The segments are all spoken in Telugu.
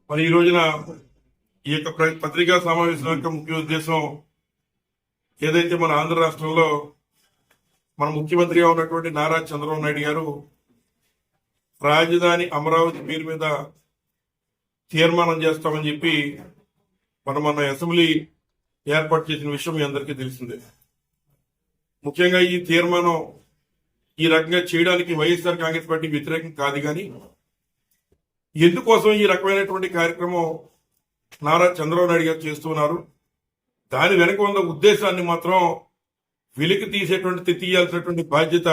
మరి ఈ రోజున ఈ యొక్క పత్రికా సమావేశం యొక్క ముఖ్య ఉద్దేశం ఏదైతే మన ఆంధ్ర రాష్ట్రంలో మన ముఖ్యమంత్రిగా ఉన్నటువంటి నారా చంద్రబాబు నాయుడు గారు రాజధాని అమరావతి పేరు మీద తీర్మానం చేస్తామని చెప్పి మన అసెంబ్లీ ఏర్పాటు చేసిన విషయం మీ అందరికీ తెలిసిందే. ముఖ్యంగా ఈ తీర్మానం ఈ రకంగా చేయడానికి వైఎస్ఆర్ కాంగ్రెస్ పార్టీ వ్యతిరేకం కాదు, కానీ ఎందుకోసం ఈ రకమైనటువంటి కార్యక్రమం నారా చంద్రబాబు నాయుడు గారు చేస్తున్నారు, దాని వెనక ఉన్న ఉద్దేశాన్ని మాత్రం వెలికి తీయాల్సినటువంటి బాధ్యత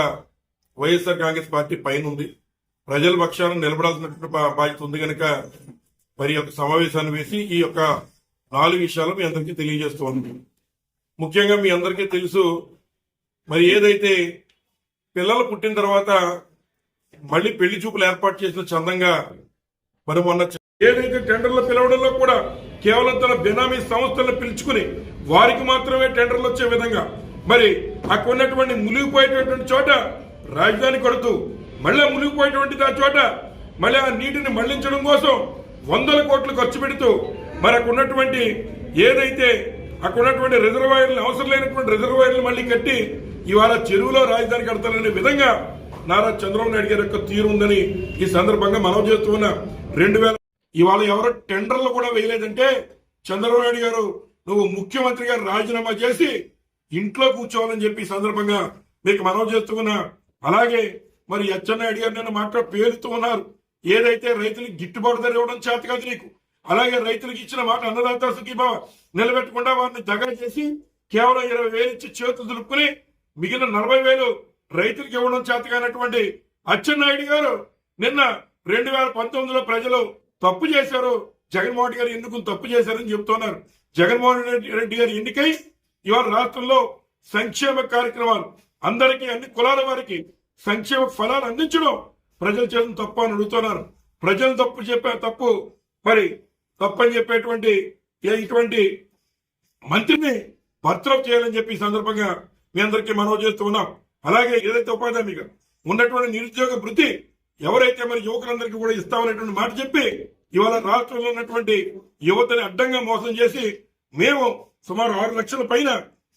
వైఎస్ఆర్ కాంగ్రెస్ పార్టీ పైన ఉంది. ప్రజల పక్షాన నిలబడాల్సినటువంటి బాధ్యత ఉంది కనుక మరి యొక్క సమావేశాన్ని వేసి ఈ యొక్క 4 విషయాలు మీ అందరికీ తెలియజేస్తూ ఉంది. ముఖ్యంగా మీ అందరికీ తెలుసు, మరి ఏదైతే పిల్లలు పుట్టిన తర్వాత మళ్ళీ పెళ్లి చూపులు ఏర్పాటు చేసిన చందంగా మరి మొన్న ఏదైతే టెండర్లు పిలవడంలో కూడా కేవలం తన బెనామీ సంస్థలను పిలుచుకుని వారికి మాత్రమే టెండర్లు వచ్చే విధంగా మరి అక్కడ ఉన్నటువంటి మునిగిపోయేటటువంటి చోట రాజధాని కడుతూ మళ్ళీ మునిగిపోయేటువంటి ఆ చోట మళ్ళీ ఆ నీటిని మళ్లించడం కోసం 100 కోట్లు ఖర్చు పెడుతూ మరి అక్కడ ఉన్నటువంటి ఏదైతే అక్కడ ఉన్నటువంటి రిజర్వాయర్లు అవసరం లేనటువంటి రిజర్వాయర్లు మళ్ళీ కట్టి ఇవాళ చెరువులో రాజధాని కడతారనే విధంగా నారా చంద్రబాబు నాయుడు గారి యొక్క తీరు ఉందని ఈ సందర్భంగా మనం చేస్తూ ఉన్న 2000 ఇవాళ ఎవరో టెండర్లు కూడా వేయలేదంటే చంద్రబాబు నాయుడు గారు నువ్వు ముఖ్యమంత్రి గారు రాజీనామా చేసి ఇంట్లో కూర్చోవాలని చెప్పి ఈ సందర్భంగా మీకు మనం చేస్తూ ఉన్నా. అలాగే మరి అచ్చెన్నాయుడు గారు నిన్న పేరుతూ ఉన్నారు, ఏదైతే రైతులకు గిట్టుబాటు ధర ఇవ్వడం చేత కాదు నీకు, అలాగే రైతులకు ఇచ్చిన మాట అన్నదాత సుఖీభావ నిలబెట్టకుండా వారిని దగా చేసి కేవలం 20,000 ఇచ్చి చేతులు దులుపుకుని మిగిలిన 40,000 రైతులకు ఇవ్వడం చేత కానటువంటి అచ్చెన్నాయుడు గారు నిన్న 2019లో ప్రజలు తప్పు చేశారు, జగన్మోహన్ రెడ్డి గారు ఎందుకు తప్పు చేశారని చెబుతున్నారు. జగన్మోహన్ రెడ్డి గారు ఎన్నికై ఇవాళ రాష్ట్రంలో సంక్షేమ కార్యక్రమాలు అందరికీ అన్ని కులాల వారికి సంక్షేమ ఫలాలు అందించడం ప్రజలు చేసిన తప్పు అని అడుగుతున్నారు. ప్రజలు తప్పు తప్పని చెప్పేటువంటి ఇటువంటి మంత్రిని బర్తరఫ్ చేయాలని చెప్పి ఈ సందర్భంగా మీ అందరికీ మనవి చేస్తూ ఉన్నాం. అలాగే ఏదైతే ఉపాధి హామీగా ఉన్నటువంటి నిరుద్యోగ భృతి ఎవరైతే మరి యువకులందరికీ కూడా ఇస్తామనేటువంటి మాట చెప్పి ఇవాళ రాష్ట్రంలో ఉన్నటువంటి యువతని అడ్డంగా మోసం చేసి మేము సుమారు 6 లక్షల పైన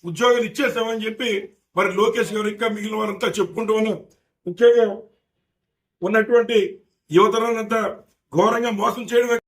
ఉద్యోగాలు ఇచ్చేసామని చెప్పి మరి లోకేష్ గారు ఇంకా మిగిలిన వారంతా చెప్పుకుంటూ ఉన్నాం. ముఖ్యంగా ఉన్నటువంటి యువతనంతా ఘోరంగా మోసం చేయడమే